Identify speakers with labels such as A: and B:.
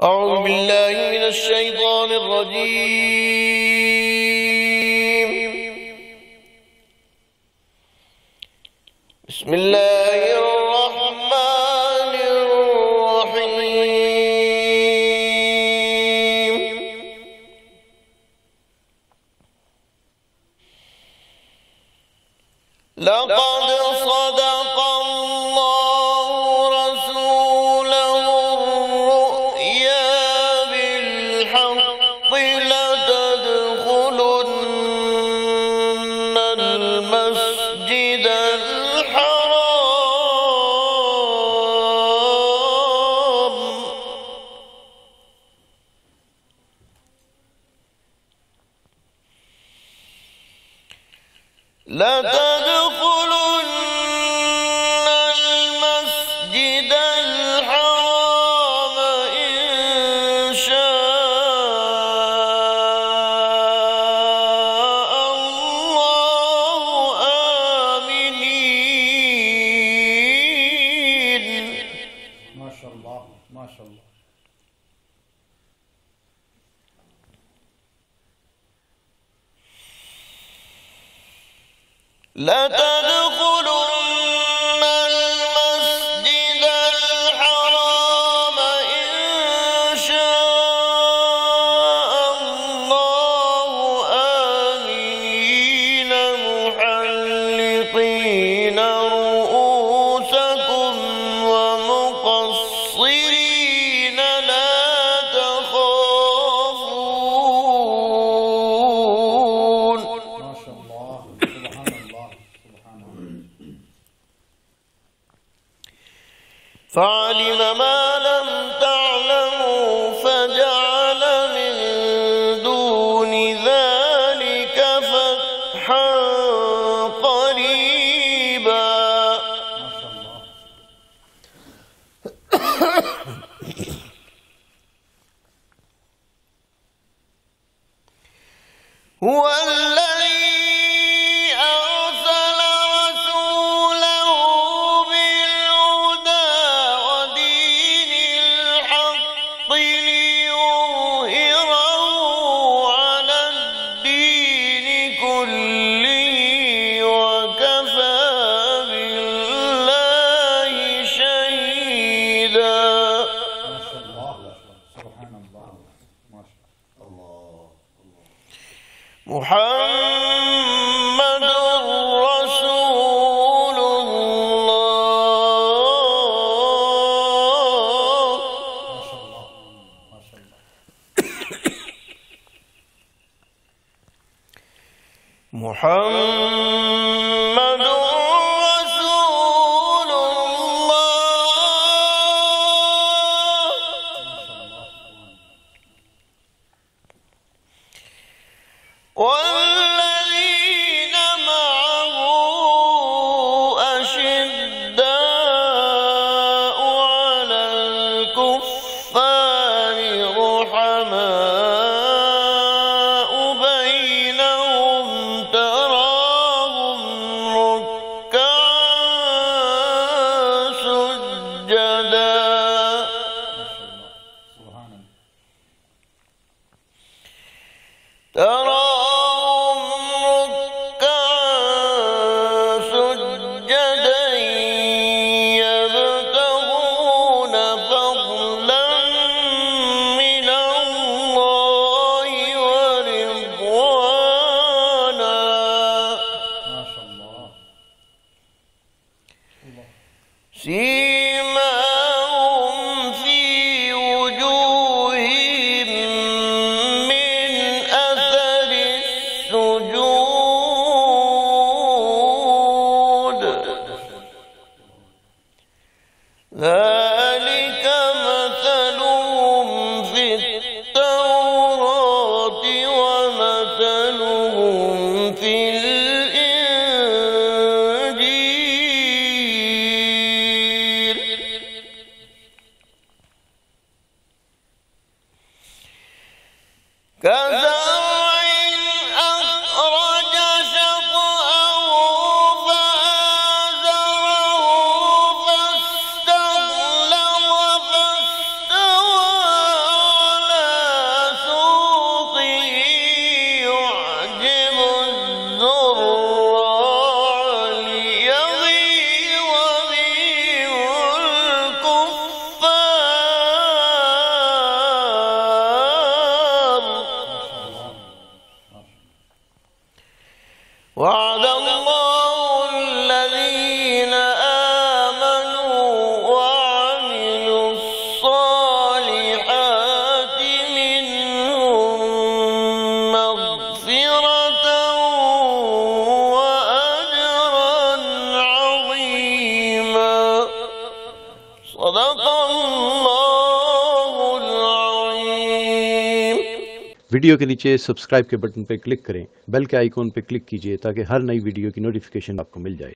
A: أعوذ بالله من الشيطان الرجيم. بسم الله الرحمن الرحيم. لقد صدق الله رسوله الرؤيا بالحق لتدخلن المسجد الحرام إن شاء الله آمنين.
B: ما شاء الله ما شاء الله.
A: لتدخلن المسجد الحرام إن شاء الله آمنين محلقين رؤوسكم ومقصرين لا تخافون.
B: ما شاء الله سبحان الله سبحان الله.
A: فعلم ما لم تعلموا فجعل من دون ذلك فتحا قريبا.
B: ما شاء الله.
A: هو الذي أرسل رسوله بالهدى ودين الحق ليظهره على الدين كله وكفى بالله شهيدا.
B: ما شاء الله سبحان الله ما شاء الله.
A: محمد رسول الله.
B: ما شاء الله ما شاء الله.
A: محمد رسول الله. والذين معه أشداء على الكفار رحماء بينهم تراهم ركعا سجدا.
B: سبحان الله.
A: تراهم ركعا سجدا يبتغون فضلا من الله ورضوانا.
B: ما شاء الله. الله.
A: سيماهم في وجوههم من أثر السجود. ذلك مثلهم في التوراة ومثلهم في الإنجيل كزرع أخرج شطأه فآزره فاستغلظ فاستوى सदक़ल्लाहुल अज़ीम।
C: वीडियो के नीचे सब्सक्राइब के बटन पर क्लिक करें, बेल के आइकॉन पर क्लिक कीजिए ताकि हर नई वीडियो की नोटिफिकेशन आपको मिल जाए।